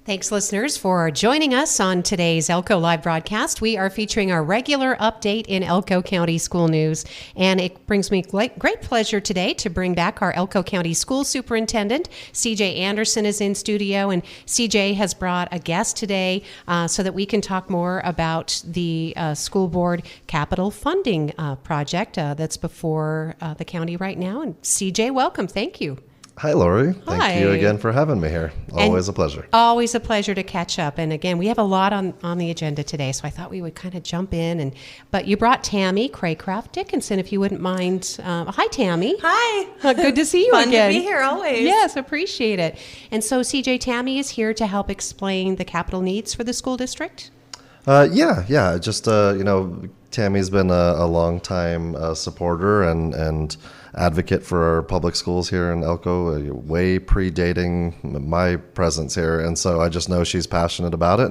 Thanks, listeners, for joining us on today's Elko Live broadcast. We are featuring our regular update in Elko County School News, and it brings me great pleasure today to bring back our Elko County School Superintendent. CJ Anderson is in studio, and CJ has brought a guest today so that we can talk more about the school board capital funding project that's before the county right now. And CJ, welcome. Thank you. Hi, Lori. Hi. Thank you again for having me here. Always a pleasure. Always a pleasure to catch up. And again, we have a lot on the agenda today, so I thought we would kind of jump in. But you brought Tammie, Cracraft, Dickenson, if you wouldn't mind. Hi, Tammie. Hi. Good to see you Fun again. to be here always. Yes, appreciate it. And so, CJ, Tammie is here to help explain the capital needs for the school district? Yeah. Just, Tammie's been a long-time supporter and advocate for our public schools here in Elko, way predating my presence here. And so I just know she's passionate about it,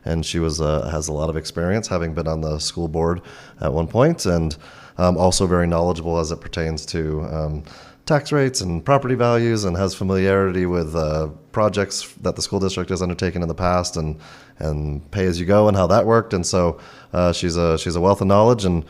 and she has a lot of experience, having been on the school board at one point, and also very knowledgeable as it pertains to tax rates and property values, and has familiarity with projects that the school district has undertaken in the past, and pay as you go and how that worked. And so she's a wealth of knowledge, and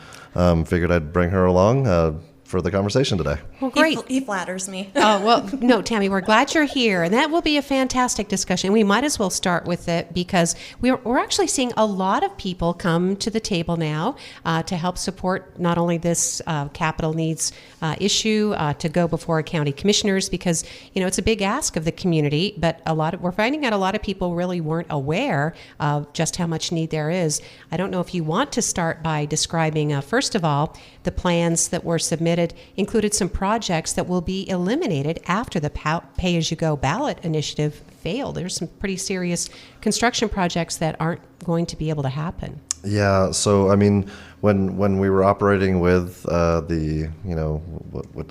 figured I'd bring her along for the conversation today. Well, great. He flatters me. Oh, well, no, Tammie, we're glad you're here, and that will be a fantastic discussion. We might as well start with it because we're actually seeing a lot of people come to the table now to help support not only this capital needs issue to go before county commissioners, because it's a big ask of the community, but we're finding out a lot of people really weren't aware of just how much need there is. I don't know if you want to start by describing, first of all, the plans that were submitted included some projects that will be eliminated after the pay-as-you-go ballot initiative failed. There's some pretty serious construction projects that aren't going to be able to happen. Yeah, so I mean, when we were operating with what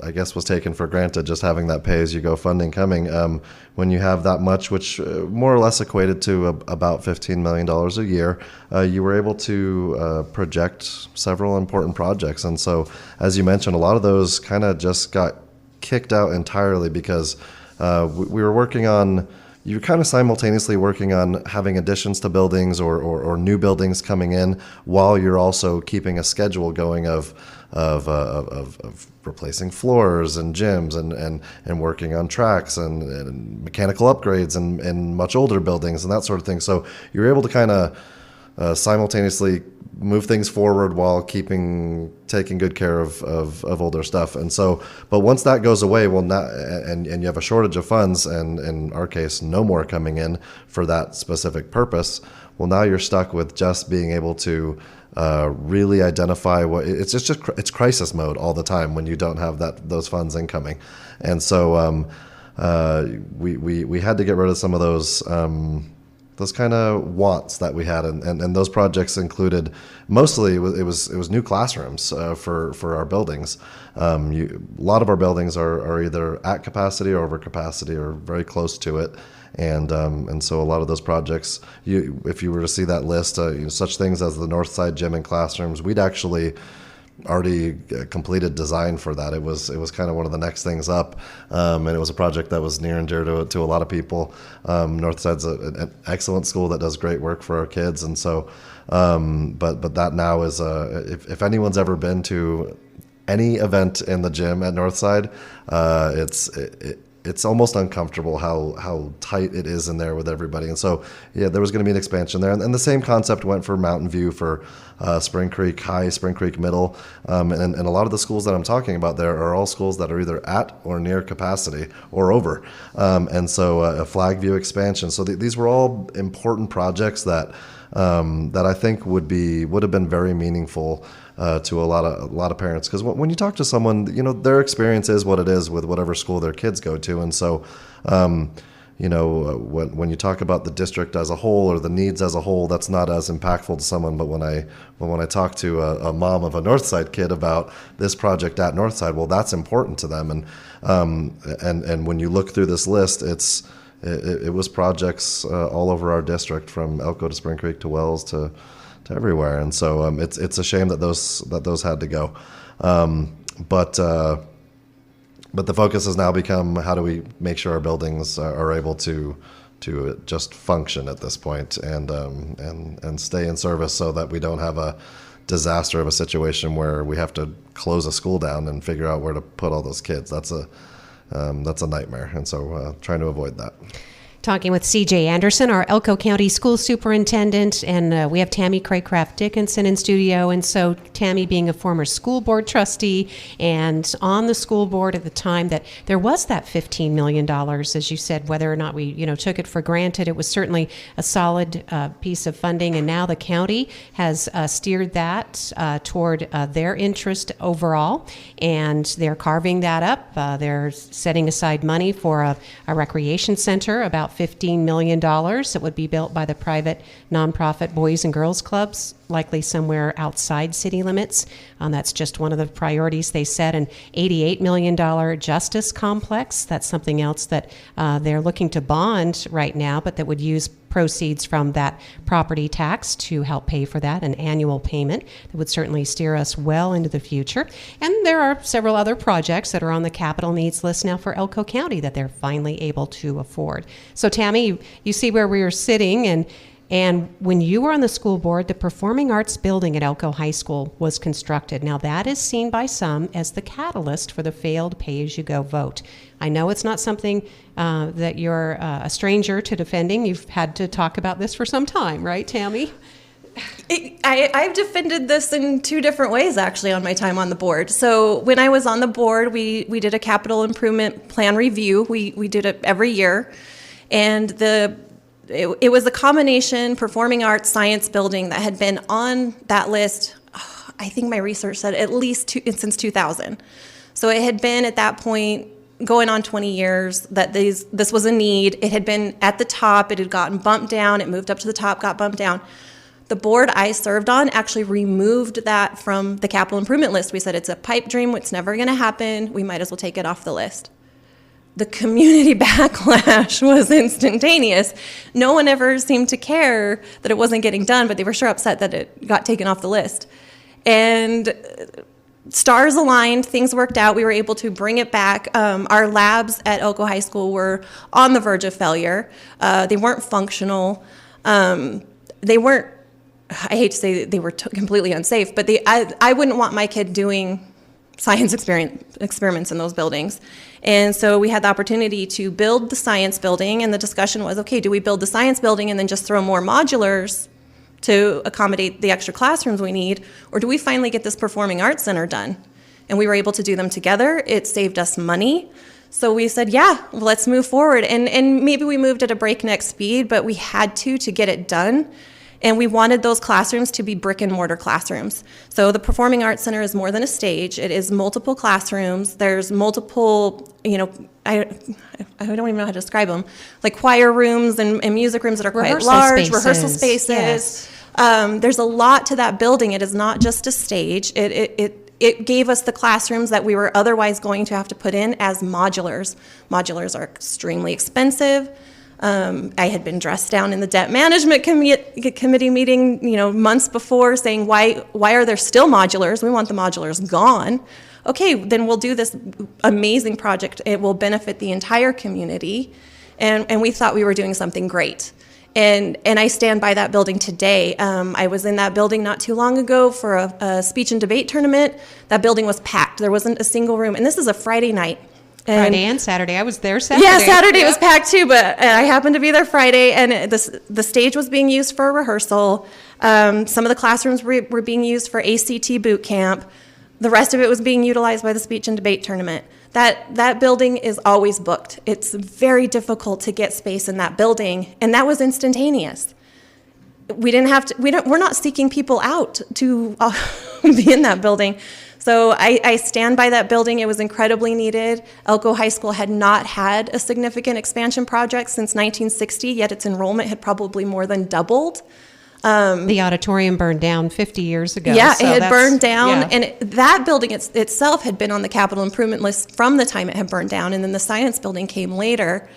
I guess was taken for granted, just having that pay-as-you-go funding coming, when you have that much, which more or less equated to about $15 million a year, you were able to project several important projects. And so, as you mentioned, a lot of those kind of just got kicked out entirely because we were working on. You're kind of simultaneously working on having additions to buildings or new buildings coming in, while you're also keeping a schedule going of replacing floors and gyms and working on tracks and mechanical upgrades and much older buildings and that sort of thing. So you're able to kind of simultaneously move things forward while taking good care of older stuff. And so, but once that goes away, and you have a shortage of funds, and in our case, no more coming in for that specific purpose, well, now you're stuck with just being able to really identify it's crisis mode all the time when you don't have those funds incoming. And so we had to get rid of some of those kind of wants that we had, and those projects included mostly it was new classrooms for our buildings. A lot of our buildings are either at capacity or over capacity or very close to it, and so a lot of those projects, if you were to see that list, such things as the North Side gym and classrooms, we'd actually already completed design for that. It was kind of one of the next things up, and it was a project that was near and dear to a lot of people. Northside's an excellent school that does great work for our kids, and so but that now is if anyone's ever been to any event in the gym at Northside, it's almost uncomfortable how tight it is in there with everybody. And so, yeah, there was going to be an expansion there. And the same concept went for Mountain View, for Spring Creek High, Spring Creek Middle. And a lot of the schools that I'm talking about there are all schools that are either at or near capacity or over. And so a Flag View expansion. So these were all important projects that I think would have been very meaningful to a lot of parents, because when you talk to someone, their experience is what it is with whatever school their kids go to, and so when you talk about the district as a whole or the needs as a whole, that's not as impactful to someone. But when I talk to a mom of a Northside kid about this project at Northside, well, that's important to them, and when you look through this list, it was projects all over our district, from Elko to Spring Creek to Wells to everywhere. And so it's a shame that those had to go. But the focus has now become, how do we make sure our buildings are able to just function at this point and stay in service so that we don't have a disaster of a situation where we have to close a school down and figure out where to put all those kids. That's a nightmare, and so trying to avoid that. Talking with C.J. Anderson, our Elko County School Superintendent, and we have Tammie Cracraft Dickenson in studio. And so Tammie, being a former school board trustee and on the school board at the time that there was that $15 million, as you said, whether or not we took it for granted, it was certainly a solid piece of funding. And now the county has steered that toward their interest overall, and they're carving that up. They're setting aside money for a recreation center, about $15 million that would be built by the private nonprofit Boys and Girls Clubs, likely somewhere outside city limits. That's just one of the priorities they set. An $88 million justice complex. That's something else that they're looking to bond right now, but that would use proceeds from that property tax to help pay for that, an annual payment that would certainly steer us well into the future. And there are several other projects that are on the capital needs list now for Elko County that they're finally able to afford. So Tammie, you see where we are sitting, and when you were on the school board, the Performing Arts building at Elko High School was constructed. Now that is seen by some as the catalyst for the failed pay-as-you-go vote. I know it's not something that you're a stranger to defending. You've had to talk about this for some time, right, Tammie? I've defended this in two different ways, actually, on my time on the board. So when I was on the board, we did a capital improvement plan review. We did it every year. And it was a combination performing arts science building that had been on that list, I think my research said at least since 2000. So it had been at that point going on 20 years that this was a need. It had been at the top. It had gotten bumped down. It moved up to the top, got bumped down. The board I served on actually removed that from the capital improvement list. We said it's a pipe dream. It's never going to happen. We might as well take it off the list. The community backlash was instantaneous. No one ever seemed to care that it wasn't getting done, but they were sure upset that it got taken off the list. And stars aligned, things worked out. We were able to bring it back. Our labs at Elko High School were on the verge of failure. They weren't functional. They weren't, I hate to say they were completely unsafe, but I wouldn't want my kid doing science experiments in those buildings. And so we had the opportunity to build the science building, and the discussion was, okay, do we build the science building and then just throw more modulars to accommodate the extra classrooms we need, or do we finally get this performing arts center done? And we were able to do them together. It saved us money. So we said, yeah, well, let's move forward. And maybe we moved at a breakneck speed, but we had to get it done. And we wanted those classrooms to be brick and mortar classrooms. So the Performing Arts Center is more than a stage. It is multiple classrooms. There's multiple, I don't even know how to describe them, like choir rooms and music rooms that are quite large, rehearsal spaces. Yes. There's a lot to that building. It is not just a stage. It gave us the classrooms that we were otherwise going to have to put in as modulars. Modulars are extremely expensive. I had been dressed down in the debt management committee meeting, months before, saying, why are there still modulars? We want the modulars gone. Okay, then we'll do this amazing project. It will benefit the entire community. And we thought we were doing something great. And I stand by that building today. I was in that building not too long ago for a speech and debate tournament. That building was packed. There wasn't a single room. And this is a Friday night. Friday and Saturday. I was there Saturday. Yeah, Saturday was packed too, but I happened to be there Friday, and the stage was being used for a rehearsal. Some of the classrooms were being used for ACT boot camp. The rest of it was being utilized by the speech and debate tournament. That building is always booked. It's very difficult to get space in that building, and that was instantaneous. We're not seeking people out to be in that building. So I stand by that building. It was incredibly needed. Elko High School had not had a significant expansion project since 1960, yet its enrollment had probably more than doubled. The auditorium burned down 50 years ago. Yeah, so it had burned down, and that building itself had been on the capital improvement list from the time it had burned down, and then the science building came later.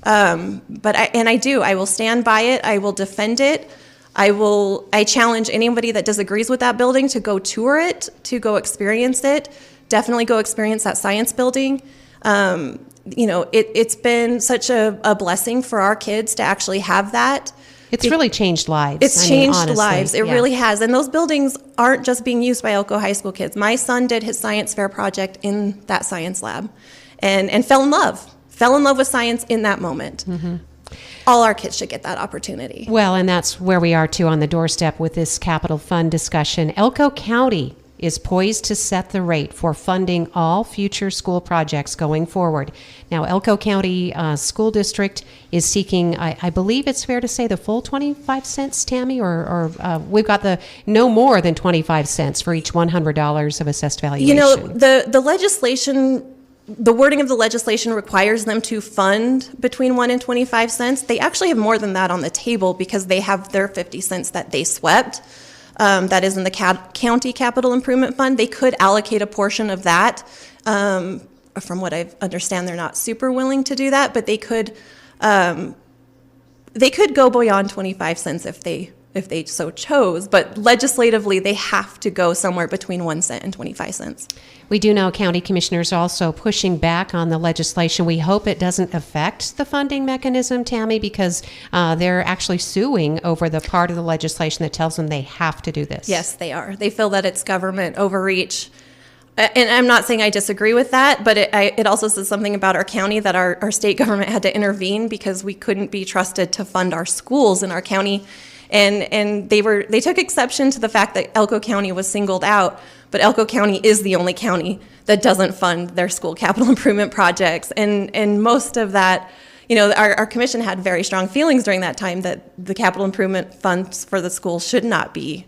I will stand by it. I will defend it. I challenge anybody that disagrees with that building to go tour it, to go experience it. Definitely go experience that science building. it's been such a blessing for our kids to actually have that. It's really changed lives. It's changed honestly. lives. It really has. And those buildings aren't just being used by Elko High School kids. My son did his science fair project in that science lab and fell in love with science in that moment. Mm-hmm. All our kids should get that opportunity. Well, and that's where we are, too, on the doorstep with this capital fund discussion. Elko County is poised to set the rate for funding all future school projects going forward. Now, Elko County School District is seeking, I believe it's fair to say, the full 25 cents, Tammie, or we've got the no more than 25 cents for each $100 of assessed valuation. The legislation, the wording of the legislation requires them to fund between 1 and 25 cents. They actually have more than that on the table because they have their 50 cents that they swept. That is in the county capital improvement fund. They could allocate a portion of that. From what I understand, they're not super willing to do that, but they could go beyond 25 cents if they so chose. But legislatively, they have to go somewhere between 1 cent and 25 cents. We do know county commissioners are also pushing back on the legislation. We hope it doesn't affect the funding mechanism, Tammie, because they're actually suing over the part of the legislation that tells them they have to do this. Yes, they are. They feel that it's government overreach. And I'm not saying I disagree with that, but it also says something about our county that our state government had to intervene because we couldn't be trusted to fund our schools in our county. And they took exception to the fact that Elko County was singled out, but Elko County is the only county that doesn't fund their school capital improvement projects. And most of that, our commission had very strong feelings during that time that the capital improvement funds for the schools should not be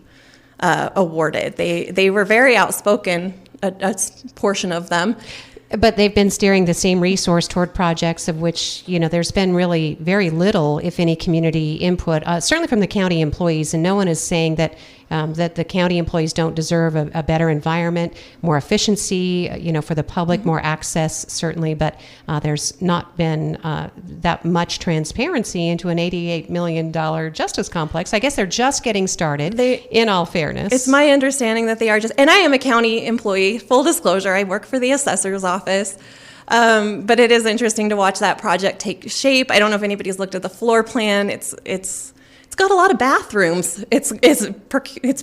awarded. They were very outspoken, a portion of them. But they've been steering the same resource toward projects of which, there's been really very little, if any, community input, certainly from the county employees. And no one is saying that the county employees don't deserve a better environment, more efficiency, for the public, mm-hmm. more access, certainly. But there's not been that much transparency into an $88 million justice complex. I guess they're just getting started, in all fairness. It's my understanding that they are just, and I am a county employee, full disclosure, I work for the assessor's office. But it is interesting to watch that project take shape. I don't know if anybody's looked at the floor plan. It's got a lot of bathrooms. It's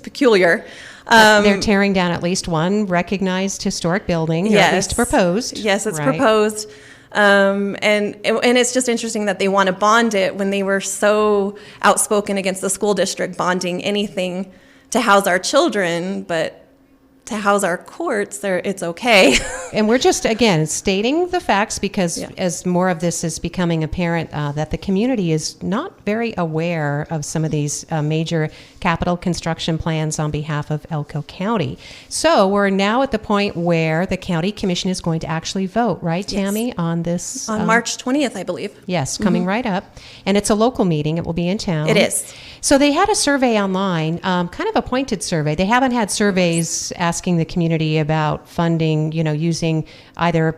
peculiar. They're tearing down at least one recognized historic building, or at least proposed. Yes, it's proposed. And it's just interesting that they want to bond it when they were so outspoken against the school district bonding anything to house our children, but to house our courts, it's okay. And we're just, again, stating the facts because as more of this is becoming apparent, that the community is not very aware of some of these major capital construction plans on behalf of Elko County. So we're now at the point where the county commission is going to actually vote, right, Tammie, on this? On March 20th, I believe. Yes, coming right up. And it's a local meeting. It will be in town. It is. So they had a survey online, kind of a pointed survey. They haven't had surveys asking the community about funding, using either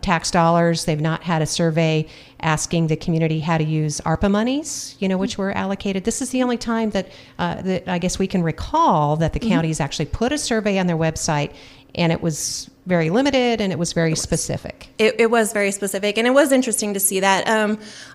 tax dollars. They've not had a survey asking the community how to use ARPA monies, which were allocated. This is the only time that I guess we can recall that the counties actually put a survey on their website, and it was very limited and it was very specific. It was very specific, and it was interesting to see that.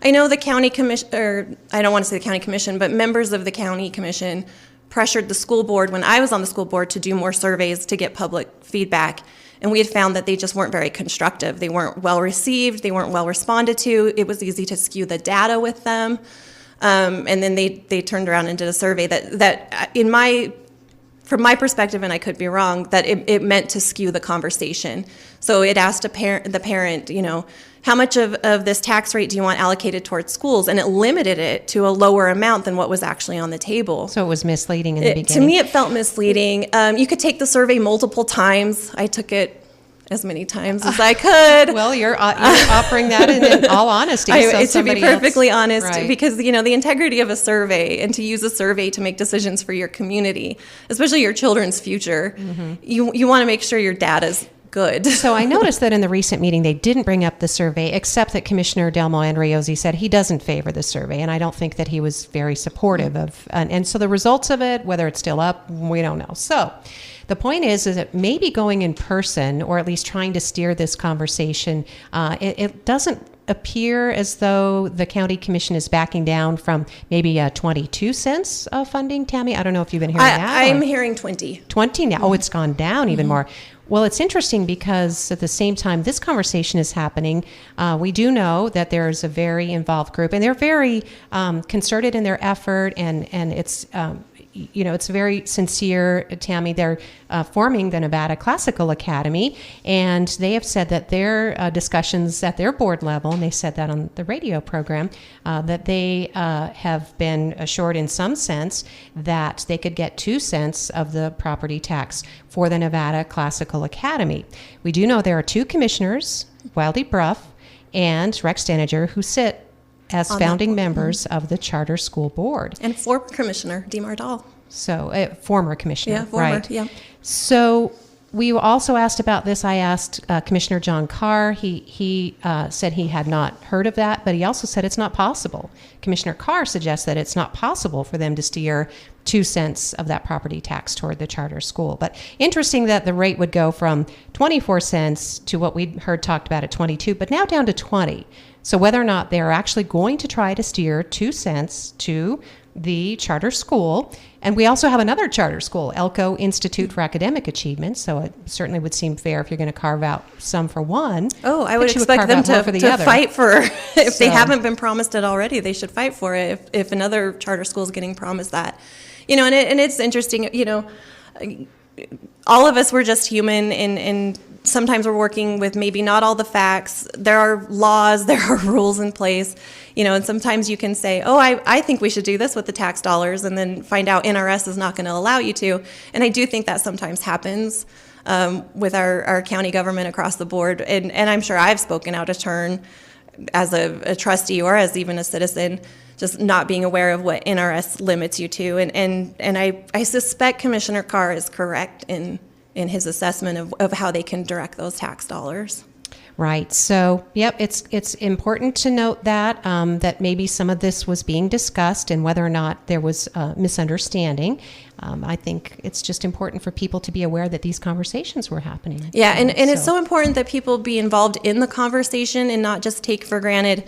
I know the county commission, or I don't want to say the county commission, but members of the county commission pressured the school board when I was on the school board to do more surveys to get public feedback. And we had found that they just weren't very constructive. They weren't well received. They weren't well responded to. It was easy to skew the data with them. And then they turned around and did a survey that from my perspective, and I could be wrong, that it meant to skew the conversation. So it asked the parent, how much of this tax rate do you want allocated towards schools? And it limited it to a lower amount than what was actually on the table. So it was misleading in the beginning? To me, it felt misleading. You could take the survey multiple times. I took it as many times as I could. Well, you're offering that in all honesty. To be perfectly honest, right. Because the integrity of a survey and to use a survey to make decisions for your community, especially your children's future, you want to make sure your data is good. So I noticed that in the recent meeting, they didn't bring up the survey, except that Commissioner Delmo Andriozzi said he doesn't favor the survey, and I don't think that he was very supportive of. And so the results of it, whether it's still up, we don't know. So the point is that maybe going in person, or at least trying to steer this conversation, it doesn't appear as though the county commission is backing down from maybe 22 cents of funding. Tammie, I don't know if you've been hearing that. I'm hearing 20. 20 now. Oh, it's gone down even more. Well, it's interesting because at the same time this conversation is happening, we do know that there's a very involved group, and they're very concerted in their effort, and it's it's very sincere, Tammie. They're forming the Nevada Classical Academy, and they have said that their discussions at their board level, and they said that on the radio program, that they have been assured in some sense that they could get 2 cents of the property tax for the Nevada Classical Academy. We do know there are 2 commissioners, Wildy Bruff and Rex Daniger, who sit as founding members of the Charter School Board. And former commissioner, DeMar. So, former commissioner, yeah, former, right? Yeah. So we also asked about this. I asked Commissioner John Carr. He said he had not heard of that, but he also said it's not possible. Commissioner Carr suggests that it's not possible for them to steer 2 cents of that property tax toward the charter school. But interesting that the rate would go from 24 cents to what we heard talked about at 22, but now down to 20. So whether or not they're actually going to try to steer 2 cents to the charter school. And we also have another charter school, Elko Institute for Academic Achievement. So it certainly would seem fair if you're going to carve out some for one. Oh, I would that you expect carve them out more to for the other. fight for, if they So- haven't been promised it already, they should fight for it if another charter school is getting promised that. And it's interesting, all of us, we're just human, and sometimes we're working with maybe not all the facts. There are laws, there are rules in place, and sometimes you can say, oh, I think we should do this with the tax dollars, and then find out NRS is not going to allow you to. And I do think that sometimes happens with our county government across the board. And I'm sure I've spoken out of turn as a trustee or as even a citizen, just not being aware of what NRS limits you to. And I suspect Commissioner Carr is correct in his assessment of how they can direct those tax dollars. Right. So, yep, it's important to note that that maybe some of this was being discussed, and whether or not there was misunderstanding. I think it's just important for people to be aware that these conversations were happening. Yeah, and it's so important that people be involved in the conversation and not just take for granted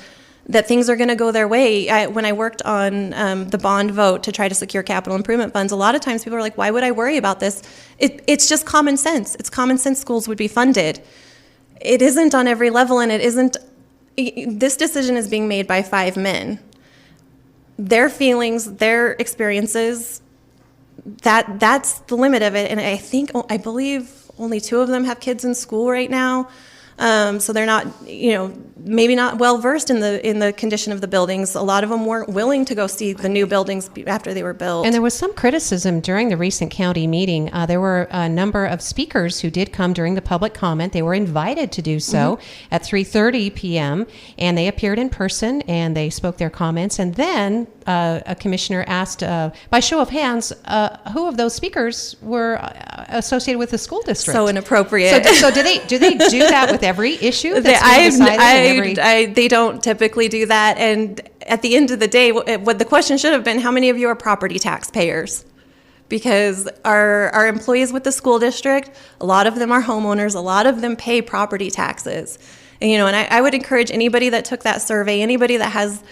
that things are going to go their way. When I worked on the bond vote to try to secure capital improvement funds, a lot of times people are like, why would I worry about this? It's just common sense. It's common sense schools would be funded. It isn't on every level, and it isn't. This decision is being made by 5 men. Their feelings, their experiences, that's the limit of it. And I believe only 2 of them have kids in school right now. So they're not, maybe not well versed in the condition of the buildings. A lot of them weren't willing to go see the new buildings after they were built. And there was some criticism during the recent county meeting. There were a number of speakers who did come during the public comment. They were invited to do so at 3:30 p.m. and they appeared in person and they spoke their comments. And then a commissioner asked, by show of hands, who of those speakers were associated with the school district. So inappropriate. So do they do that with every issue that's being decided? They don't typically do that. And at the end of the day, what the question should have been, how many of you are property taxpayers? Because our employees with the school district, a lot of them are homeowners, a lot of them pay property taxes. And, and I would encourage anybody that took that survey, anybody that has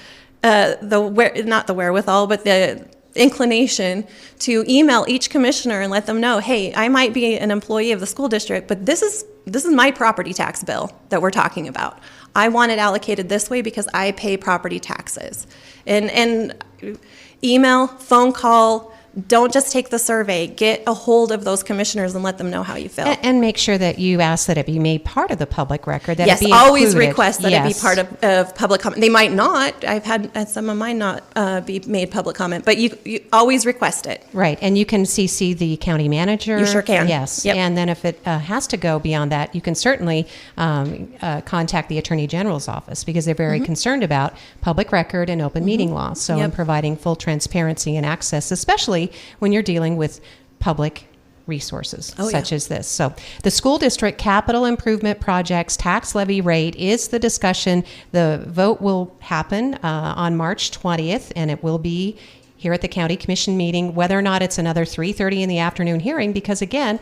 not the wherewithal, but the inclination to email each commissioner and let them know, hey, I might be an employee of the school district, but this is my property tax bill that we're talking about. I want it allocated this way because I pay property taxes. And email, phone call, don't just take the survey. Get a hold of those commissioners and let them know how you feel. And make sure that you ask that it be made part of the public record. That Yes, it be always included. request that it be Yes. part of public comment. They might not. I've had some of mine not be made public comment, but you always request it. Right, and you can CC the county manager. You sure can. Yes, Yep. and then if it has to go beyond that, you can certainly contact the Attorney General's office because they're very concerned about public record and open meeting law. So in providing full transparency and access, especially when you're dealing with public resources Oh, such yeah. as this. So the school district capital improvement projects tax levy rate is the discussion. The vote will happen on March 20th, and it will be here at the county commission meeting, whether or not it's another 3:30 in the afternoon hearing, because again,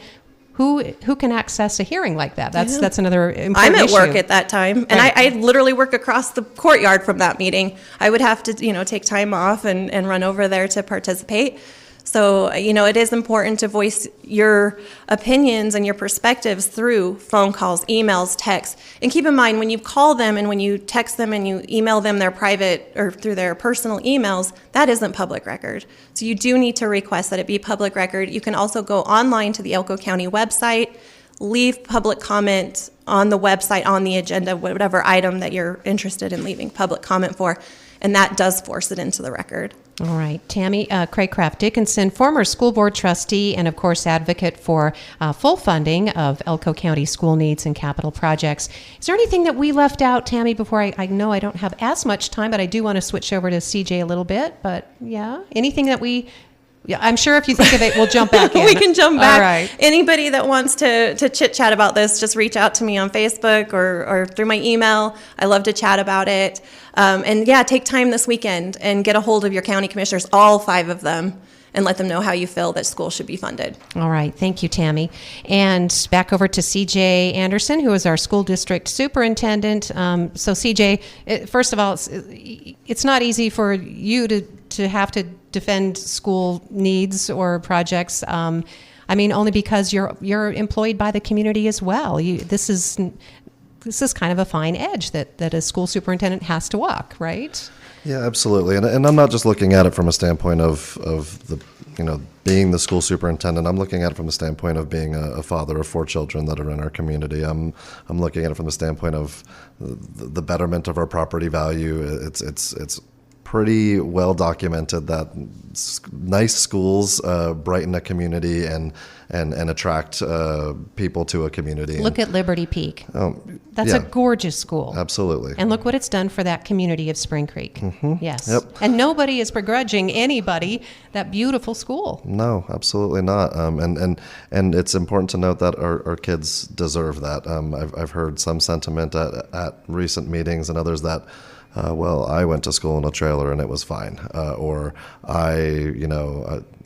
who can access a hearing like that? That's another important I'm at issue. work at that time, and Right. I literally work across the courtyard from that meeting. I would have to, take time off and run over there to participate. So, it is important to voice your opinions and your perspectives through phone calls, emails, texts. And keep in mind, when you call them and when you text them and you email them their private or through their personal emails, that isn't public record. So you do need to request that it be public record. You can also go online to the Elko County website, leave public comment on the website, on the agenda, whatever item that you're interested in leaving public comment for, and that does force it into the record. All right. Tammie Cracraft Dickenson, former school board trustee and, of course, advocate for full funding of Elko County school needs and capital projects. Is there anything that we left out, Tammie, before I know I don't have as much time, but I do want to switch over to CJ a little bit. But, yeah, anything that I'm sure if you think of it, we'll jump back in. We can jump back. All right. Anybody that wants to chit-chat about this, just reach out to me on Facebook or through my email. I love to chat about it. And yeah, take time this weekend and get a hold of your county commissioners, all 5 of them, and let them know how you feel that schools should be funded. All right. Thank you, Tammie. And back over to CJ Anderson, who is our school district superintendent. So CJ, first of all, it's not easy for you to have to defend school needs or projects. Only because you're employed by the community as well. This is kind of a fine edge that a school superintendent has to walk, right? Yeah, absolutely. And I'm not just looking at it from a standpoint of the, being the school superintendent. I'm looking at it from the standpoint of being a father of 4 children that are in our community. I'm looking at it from the standpoint of the betterment of our property value. It's pretty well documented that nice schools brighten a community and attract people to a community. Look at Liberty Peak. That's yeah. a gorgeous school. Absolutely. And look what it's done for that community of Spring Creek. Mm-hmm. Yes. Yep. And nobody is begrudging anybody that beautiful school. No, absolutely not. And it's important to note that our kids deserve that. I've heard some sentiment at recent meetings and others that, I went to school in a trailer and it was fine. Or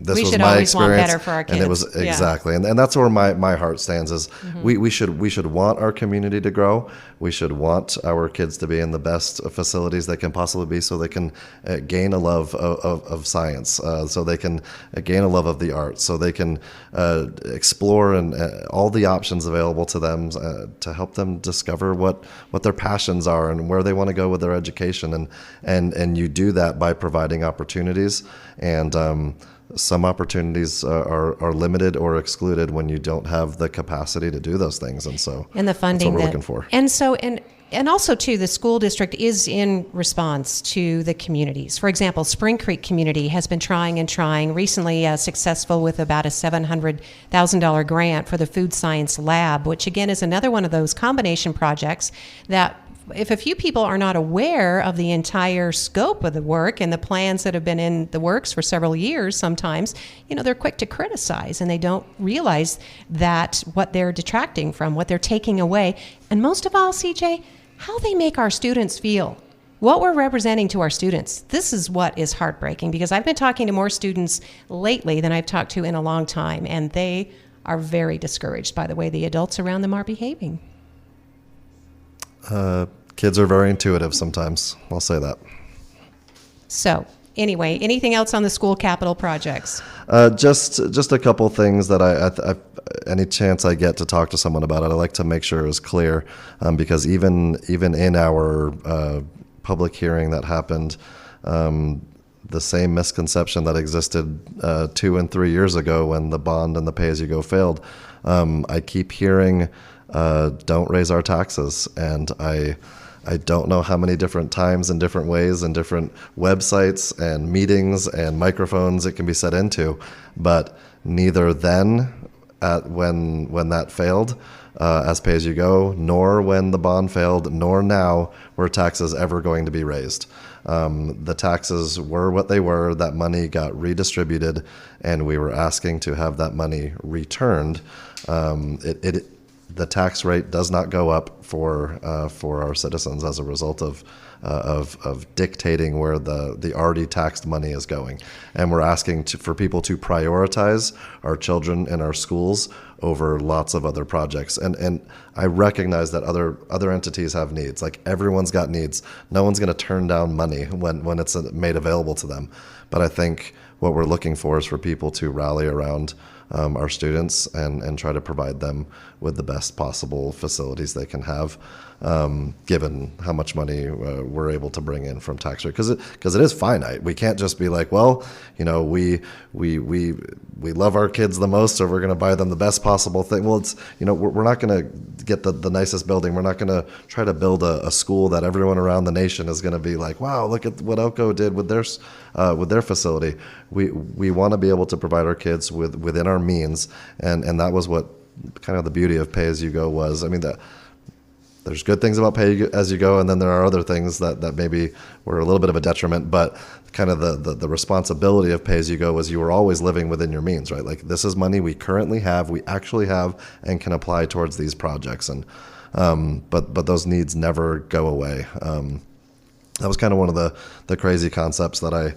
this We was should my always want experience. better for our kids. And it was Yeah. exactly. And that's where my heart stands is we should want our community to grow. We should want our kids to be in the best facilities they can possibly be so they can gain a love of science, so they can gain a love of the arts, so they can explore and all the options available to them to help them discover what their passions are and where they want to go with their education. And you do that by providing opportunities. And some opportunities are limited or excluded when you don't have the capacity to do those things, and so And the funding that's what we're looking for. And so and also too, the school district is in response to the communities. For example, Spring Creek community has been trying. Recently, successful with about a $700,000 grant for the food science lab, which again is another one of those combination projects that, if a few people are not aware of the entire scope of the work and the plans that have been in the works for several years, sometimes, they're quick to criticize and they don't realize that what they're detracting from, what they're taking away, and most of all, CJ, how they make our students feel. What we're representing to our students. This is what is heartbreaking, because I've been talking to more students lately than I've talked to in a long time, and they are very discouraged by the way the adults around them are behaving. Kids are very intuitive sometimes. I'll say that. So, anyway, anything else on the school capital projects? Just a couple things that I any chance I get to talk to someone about it, I like to make sure is clear, because even in our public hearing that happened, the same misconception that existed 2 and 3 years ago when the bond and the pay-as-you-go failed, I keep hearing, don't raise our taxes, and I don't know how many different times and different ways and different websites and meetings and microphones it can be set into, but neither then when that failed as pay-as-you-go, nor when the bond failed, nor now were taxes ever going to be raised. The taxes were what they were. That money got redistributed, and we were asking to have that money returned. The tax rate does not go up for our citizens as a result of dictating where the already taxed money is going, and we're asking for people to prioritize our children in our schools over lots of other projects. And I recognize that other entities have needs. Like, everyone's got needs. No one's going to turn down money when it's made available to them. But I think what we're looking for is for people to rally around our students and try to provide them with the best possible facilities they can have, given how much money we're able to bring in from tax rate. Because it is finite. We can't just be like, well, we love our kids the most, so we're going to buy them the best possible thing. Well, it's, we're not going to get the nicest building. We're not going to try to build a school that everyone around the nation is going to be like, wow, look at what Elko did with their facility. We want to be able to provide our kids within our means, and that was what kind of the beauty of pay as you go was. I mean, there's good things about pay as you go, and then there are other things that maybe were a little bit of a detriment, but kind of the responsibility of pay as you go was you were always living within your means, right? Like, this is money we currently have, we actually have, and can apply towards these projects. And but those needs never go away. That was kind of one of the crazy concepts that I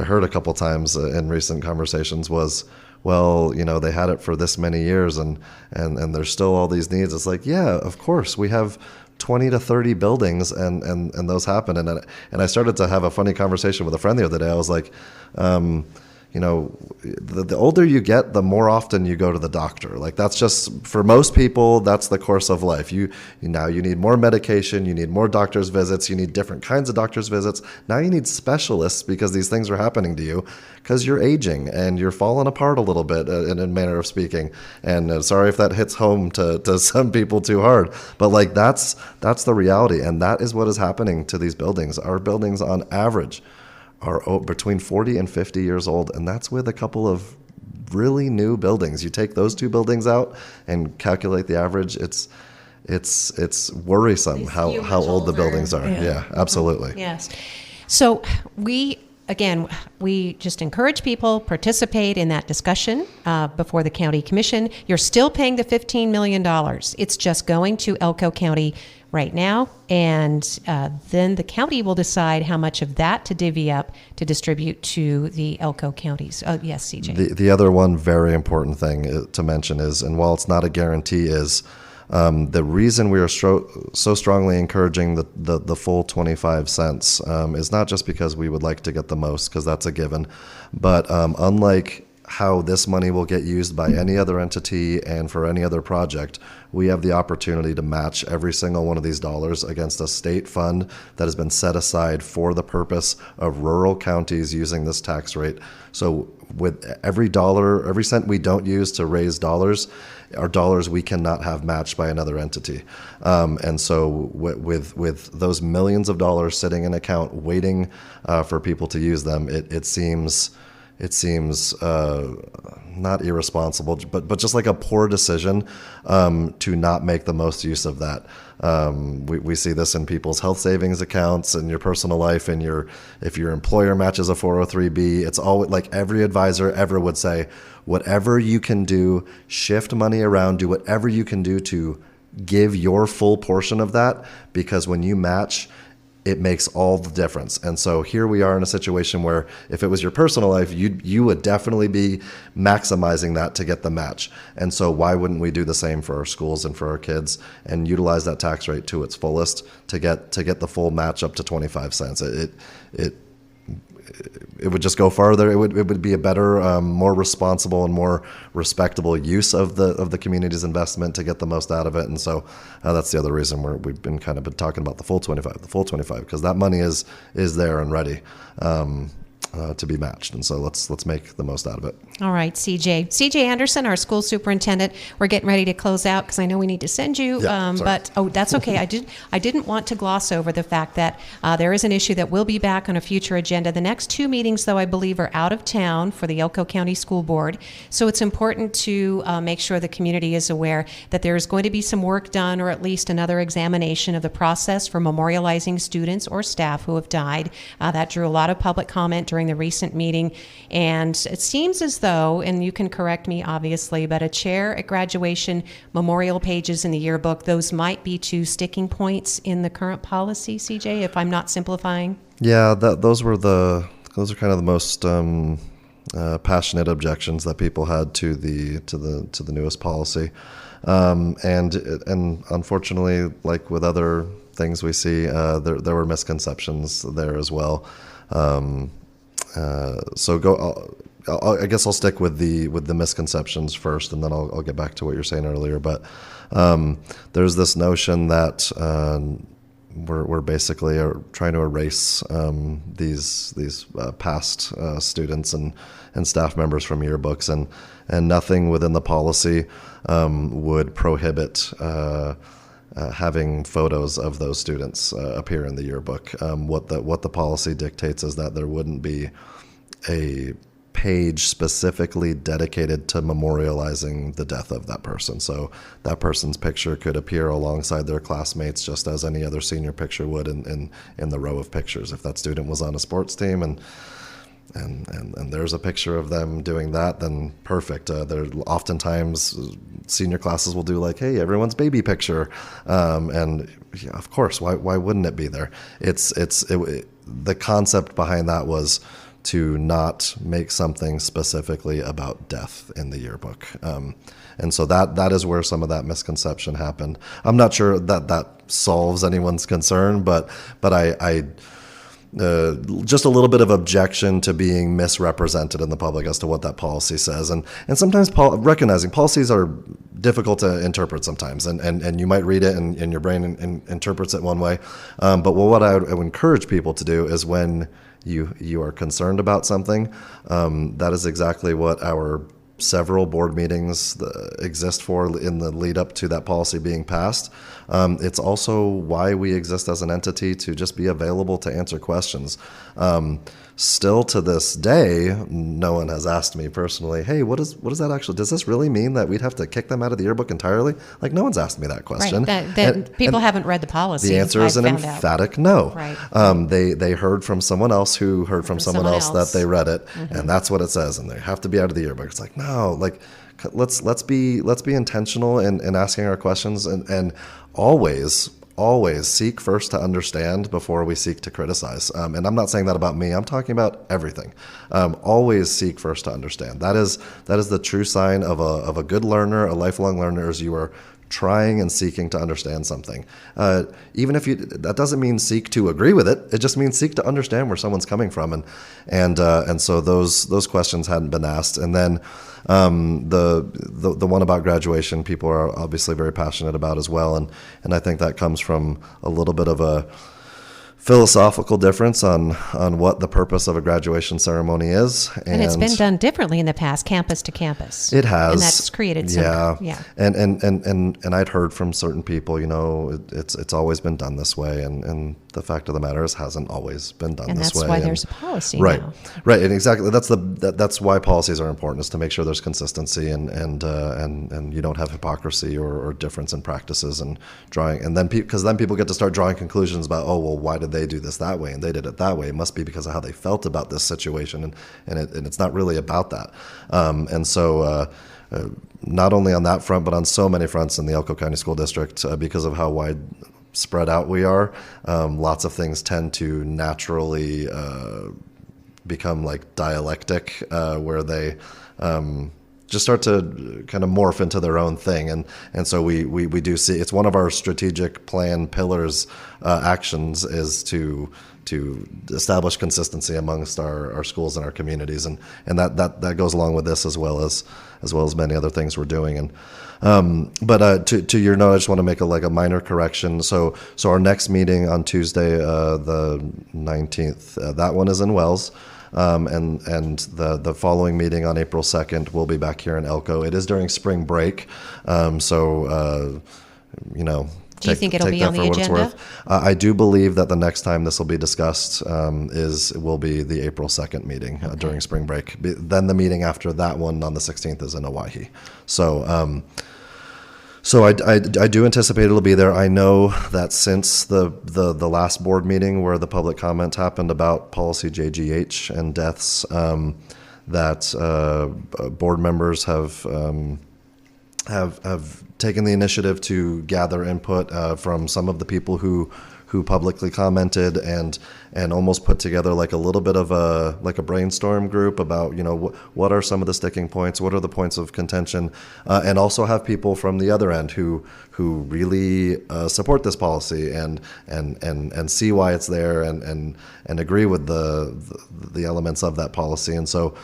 heard a couple times in recent conversations was, well, they had it for this many years and there's still all these needs. It's like, yeah, of course, we have 20 to 30 buildings and those happen. And I started to have a funny conversation with a friend the other day. I was like, the older you get, the more often you go to the doctor. Like, that's just, for most people, that's the course of life. You need more medication, you need more doctor's visits, you need different kinds of doctor's visits. Now you need specialists because these things are happening to you because you're aging and you're falling apart a little bit in a manner of speaking. And sorry if that hits home to some people too hard, but like, that's the reality. And that is what is happening to these buildings. Our buildings on average are between 40 and 50 years old, and that's with a couple of really new buildings. You take those two buildings out and calculate the average, it's worrisome how old the buildings are. Yeah, absolutely. Yes. So we just encourage people, participate in that discussion before the county commission. You're still paying the $15 million. It's just going to Elko County right now, and then the county will decide how much of that to divvy up to distribute to the Elko counties. Yes, CJ. The other one very important thing to mention is, and while it's not a guarantee, is the reason we are so strongly encouraging the full 25 cents is not just because we would like to get the most, because that's a given, but unlike how this money will get used by any other entity and for any other project, we have the opportunity to match every single one of these dollars against a state fund that has been set aside for the purpose of rural counties using this tax rate. So with every cent we don't use to raise dollars, are dollars we cannot have matched by another entity. And so with those millions of dollars sitting in account waiting for people to use them, it seems not irresponsible, but just like a poor decision to not make the most use of that. We see this in people's health savings accounts, in your personal life, and if your employer matches a 403B, it's always like every advisor ever would say, whatever you can do, shift money around, do whatever you can do to give your full portion of that, because when you match, it makes all the difference. And so here we are in a situation where if it was your personal life, you would definitely be maximizing that to get the match. And so why wouldn't we do the same for our schools and for our kids and utilize that tax rate to its fullest to get the full match up to 25 cents? It would just go farther. It would be a better, more responsible and more respectable use of the community's investment to get the most out of it. And so that's the other reason we've been talking about the full 25, because that money is there and ready. to be matched. And so let's make the most out of it. All right, CJ Anderson, our school superintendent. We're getting ready to close out because I know we need to send you. But that's okay. I didn't want to gloss over the fact that there is an issue that will be back on a future agenda. The next two meetings, though, I believe are out of town for the Elko County School Board. So it's important to make sure the community is aware that there is going to be some work done, or at least another examination of the process for memorializing students or staff who have died. That drew a lot of public comment during the recent meeting, and it seems as though, and you can correct me obviously, but a chair at graduation, memorial pages in the yearbook, those might be two sticking points in the current policy, CJ, if I'm not simplifying. Yeah, those are kind of the most passionate objections that people had to the newest policy, and unfortunately, like with other things we see, there were misconceptions there as well. I guess I'll stick with the misconceptions first, and then I'll get back to what you're saying earlier. But there's this notion that we're basically trying to erase these past students and staff members from yearbooks, and nothing within the policy would prohibit having photos of those students appear in the yearbook. What the policy dictates is that there wouldn't be a page specifically dedicated to memorializing the death of that person. So that person's picture could appear alongside their classmates just as any other senior picture would in the row of pictures. If that student was on a sports team and there's a picture of them doing that, then perfect. There oftentimes senior classes will do like, hey, everyone's baby picture, and yeah, of course, why wouldn't it be there? The concept behind that was to not make something specifically about death in the yearbook, and so that is where some of that misconception happened. I'm not sure that solves anyone's concern, but I just a little bit of objection to being misrepresented in the public as to what that policy says. And sometimes recognizing policies are difficult to interpret sometimes, and you might read it and your brain interprets it one way. But what I would encourage people to do is when you are concerned about something, that is exactly what our several board meetings exist for in the lead up to that policy being passed. It's also why we exist as an entity, to just be available to answer questions. Still to this day, no one has asked me personally, hey, what is that actually? Does this really mean that we'd have to kick them out of the yearbook entirely? Like, no one's asked me that question. Right. People haven't read the policy. The answer is an emphatic no. Right. They heard from someone else who heard from someone else that they read it, and that's what it says, and they have to be out of the yearbook. It's like, no, like let's be intentional in asking our questions, and always seek first to understand before we seek to criticize. And I'm not saying that about me. I'm talking about everything. Always seek first to understand. That is the true sign of a good learner, a lifelong learner, is you are trying and seeking to understand something. Even if that doesn't mean seek to agree with it. It just means seek to understand where someone's coming from. And so those questions hadn't been asked. And then the one about graduation, people are obviously very passionate about as well. And I think that comes from a little bit of a philosophical difference on what the purpose of a graduation ceremony is. And it's been done differently in the past, campus to campus. It has. And that's created some. Yeah. And I'd heard from certain people, it's always been done this way. And the fact of the matter is, hasn't always been done this way. And that's why there's a policy right now. Right. And exactly, that's why policies are important, is to make sure there's consistency and you don't have hypocrisy or difference in practices and drawing. And then because then people get to start drawing conclusions about, oh, well, why did they do this that way and they did it that way? It must be because of how they felt about this situation, and it's not really about that. And so not only on that front, but on so many fronts in the Elko County School District, because of how wide spread out we are, lots of things tend to naturally become like dialectic, where they just start to kind of morph into their own thing. And so we do see, it's one of our strategic plan pillars, actions, is to establish consistency amongst our schools and our communities. And that goes along with this as well as many other things we're doing. And but to your note, I just want to make a minor correction. So our next meeting on Tuesday, the 19th, that one is in Wells. and the following meeting on April 2nd will be back here in Elko. It is during spring break, so you know. Do you think it'll be on the agenda? I do believe that the next time this will be discussed will be the April 2nd meeting during spring break. Then the meeting after that one on the 16th is in Owyhee. So I do anticipate it'll be there. I know that since the last board meeting where the public comment happened about policy JGH and deaths, that board members have taken the initiative to gather input from some of the people who publicly commented and almost put together like a little bit of a brainstorm group about, you know, what are some of the sticking points, what are the points of contention, and also have people from the other end who really support this policy and see why it's there and agree with the elements of that policy. And so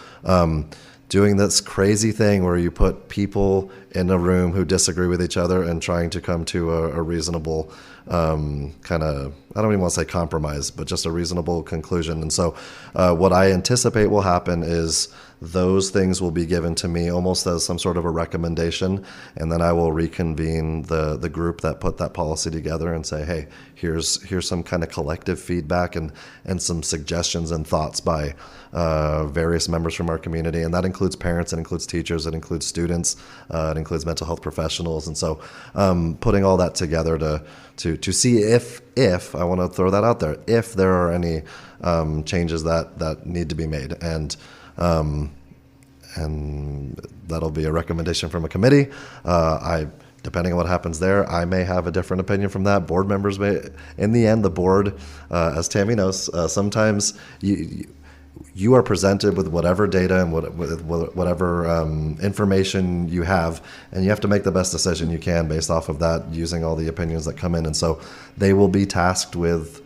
doing this crazy thing where you put people in a room who disagree with each other and trying to come to a reasonable kind of, I don't even want to say compromise, but just a reasonable conclusion. And so what I anticipate will happen is those things will be given to me almost as some sort of a recommendation, and then I will reconvene the group that put that policy together and say, hey, here's some kind of collective feedback and some suggestions and thoughts by various members from our community, and that includes parents, it includes teachers, it includes students, it includes mental health professionals. And so putting all that together to see if I want to throw that out there, if there are any changes that need to be made, and that'll be a recommendation from a committee. Depending on what happens there, I may have a different opinion from that. Board members may. In the end, the board, as Tammie knows, sometimes you are presented with whatever data and whatever information you have, and you have to make the best decision you can based off of that, using all the opinions that come in. And so they will be tasked with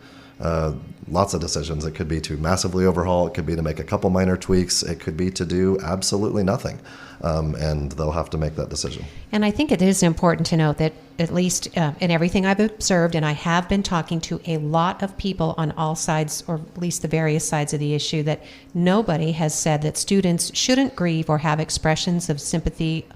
lots of decisions. It could be to massively overhaul, it could be to make a couple minor tweaks, it could be to do absolutely nothing, and they'll have to make that decision. And I think it is important to note that, at least in everything I've observed, and I have been talking to a lot of people on all sides, or at least the various sides of the issue, that nobody has said that students shouldn't grieve or have expressions of sympathy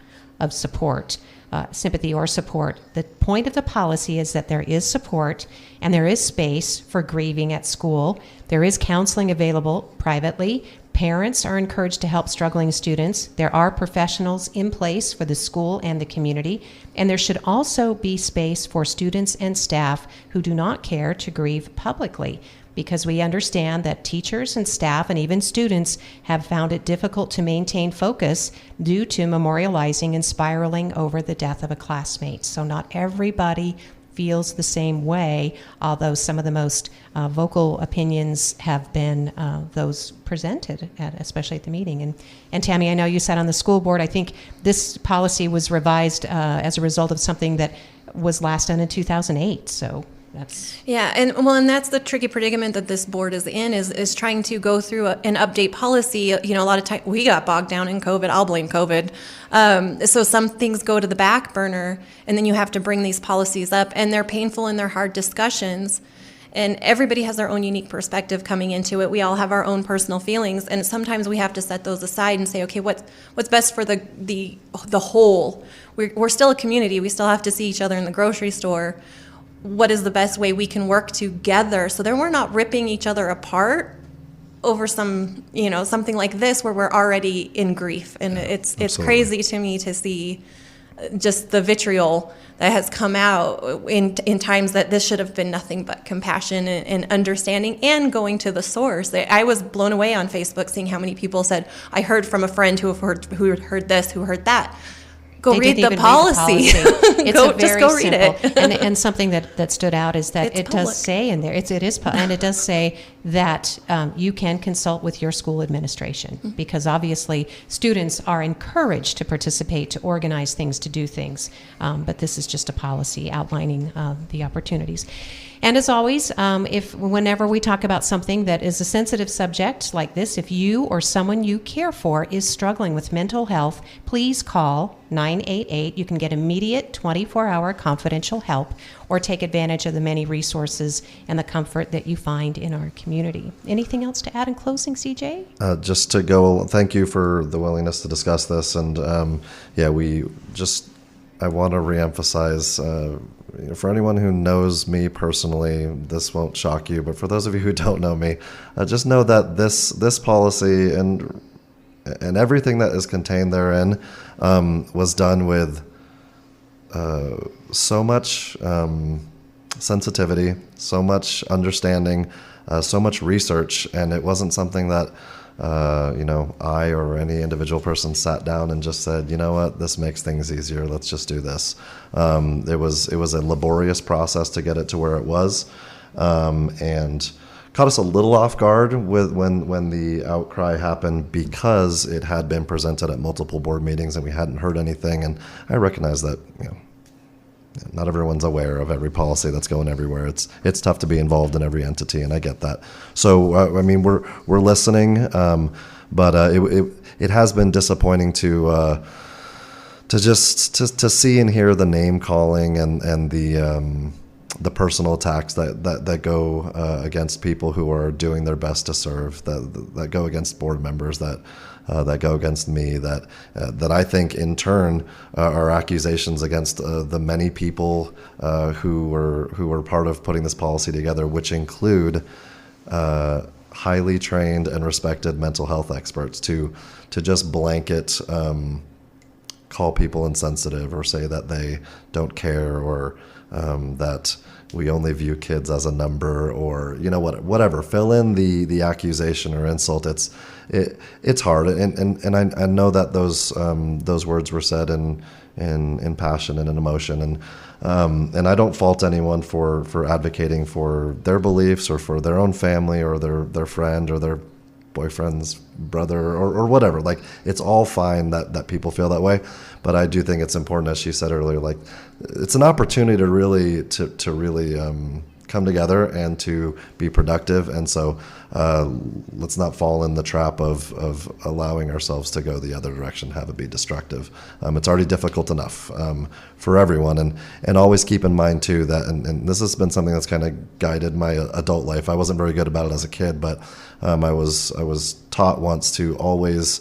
or support. The point of the policy is that there is support and there is space for grieving at school. There is counseling available privately. Parents are encouraged to help struggling students. There are professionals in place for the school and the community. And there should also be space for students and staff who do not care to grieve publicly, because we understand that teachers and staff and even students have found it difficult to maintain focus due to memorializing and spiraling over the death of a classmate. So not everybody feels the same way, although some of the most vocal opinions have been those presented, especially at the meeting. And Tammie, I know you sat on the school board. I think this policy was revised as a result of something that was last done in 2008. So and that's the tricky predicament that this board is in, is trying to go through an update policy. You know, a lot of time we got bogged down in COVID. I'll blame COVID. So some things go to the back burner, and then you have to bring these policies up, and they're painful and they're hard discussions. And everybody has their own unique perspective coming into it. We all have our own personal feelings, and sometimes we have to set those aside and say, okay, what's best for the whole? We're still a community. We still have to see each other in the grocery store. What is the best way we can work together so that we're not ripping each other apart over something like this where we're already in grief. And it's crazy to me to see just the vitriol that has come out in times that this should have been nothing but compassion and understanding and going to the source. I was blown away on Facebook seeing how many people said, I heard from a friend who heard this, who heard that. Go read the policy. It's just go read it. and something that stood out is that it does say in there, it does say that you can consult with your school administration, because obviously students are encouraged to participate, to organize things, to do things. But this is just a policy outlining the opportunities. And as always, if whenever we talk about something that is a sensitive subject like this, if you or someone you care for is struggling with mental health, please call 988. You can get immediate 24-hour confidential help or take advantage of the many resources and the comfort that you find in our community. Anything else to add in closing, CJ? Just to go, thank you for the willingness to discuss this. And I want to reemphasize, for anyone who knows me personally, this won't shock you, but for those of you who don't know me, just know that this policy and everything that is contained therein was done with so much sensitivity, so much understanding, so much research, and it wasn't something that I or any individual person sat down and just said, you know what, this makes things easier, let's just do this. It was a laborious process to get it to where it was, and caught us a little off guard when the outcry happened, because it had been presented at multiple board meetings and we hadn't heard anything. And I recognize that not everyone's aware of every policy that's going everywhere. It's tough to be involved in every entity, and I get that. So we're listening, but it has been disappointing to see and hear the name calling and the personal attacks that go against people who are doing their best to serve, that go against board members, that go against me, that I think in turn are accusations against the many people who were part of putting this policy together, which include highly trained and respected mental health experts. To just blanket call people insensitive or say that they don't care, or that we only view kids as a number, or whatever. Fill in the accusation or insult. It's hard, and I know that those words were said in passion and in emotion, and I don't fault anyone for advocating for their beliefs or for their own family or their friend or their boyfriend's brother or whatever. Like, it's all fine that people feel that way, but I do think it's important, as she said earlier, like, it's an opportunity to really come together and to be productive. And so let's not fall in the trap of allowing ourselves to go the other direction, have it be destructive. It's already difficult enough for everyone. And always keep in mind too that, and this has been something that's kind of guided my adult life. I wasn't very good about it as a kid, but I was taught once to always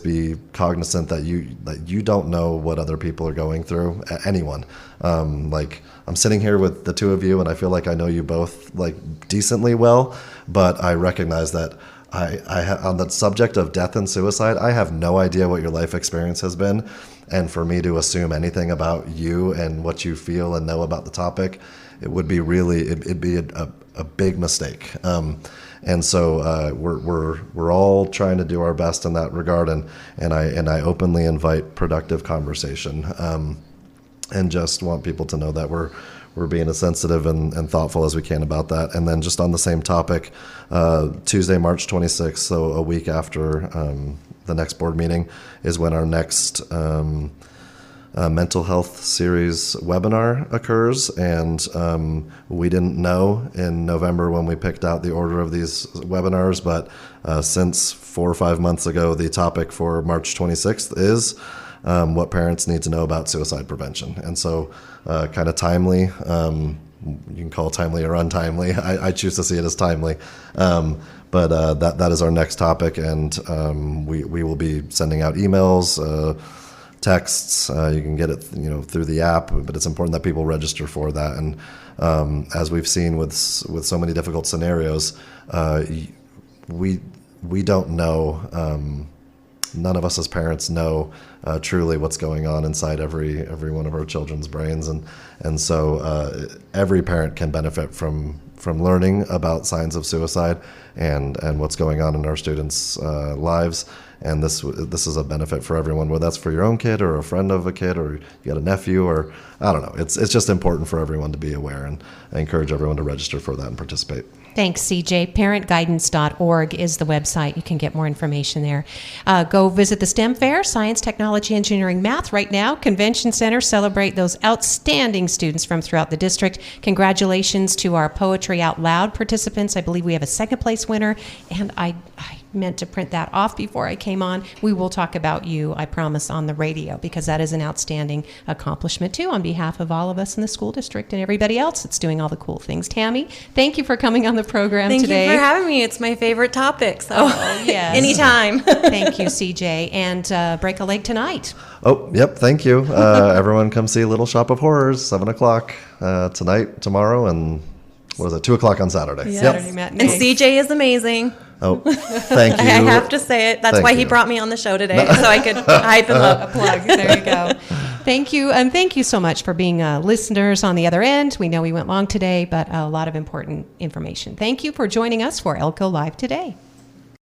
be cognizant that you don't know what other people are going through. Anyone. Like, I'm sitting here with the two of you, and I feel like I know you both like decently well, but I recognize that on the subject of death and suicide, I have no idea what your life experience has been, and for me to assume anything about you and what you feel and know about the topic, it'd be a big mistake. And so we're all trying to do our best in that regard, and I openly invite productive conversation, and just want people to know that we're being as sensitive and thoughtful as we can about that. And then just on the same topic, Tuesday, March 26th, so a week after the next board meeting, is when our next mental health series webinar occurs. And we didn't know in November when we picked out the order of these webinars, but since 4 or 5 months ago, the topic for March 26th is what parents need to know about suicide prevention. And so kind of timely, you can call it timely or untimely. I choose to see it as timely. But that is our next topic, and we will be sending out emails, texts. You can get it through the app, but it's important that people register for that. And as we've seen with so many difficult scenarios, we don't know. None of us as parents know truly what's going on inside every one of our children's brains, and so every parent can benefit from learning about signs of suicide and what's going on in our students' lives. And this is a benefit for everyone, whether that's for your own kid or a friend of a kid, or you got a nephew, or I don't know. It's just important for everyone to be aware, and I encourage everyone to register for that and participate. Thanks, CJ. Parentguidance.org is the website. You can get more information there. Go visit the STEM Fair, Science, Technology, Engineering, Math right now. Convention Center, celebrate those outstanding students from throughout the district. Congratulations to our Poetry Out Loud participants. I believe we have a second place winner, and I meant to print that off before I came on. We will talk about you, I promise, on the radio, because that is an outstanding accomplishment too on behalf of all of us in the school district and everybody else that's doing all the cool things. Tammie, thank you for coming on the program today. Thank you for having me. It's my favorite topic, so yes. anytime. Thank you, CJ, and break a leg tonight. Oh, yep, thank you. Everyone come see Little Shop of Horrors, 7 o'clock tonight, tomorrow, and what is it, 2 o'clock on Saturday. Yes. Saturday matinee. And CJ is amazing. Oh, thank you. I have to say it. That's Thank why he you. brought me on the show today, so I could hype him up. A plug. There you go. Thank you, and thank you so much for being listeners on the other end. We know we went long today, but a lot of important information. Thank you for joining us for Elko Live today.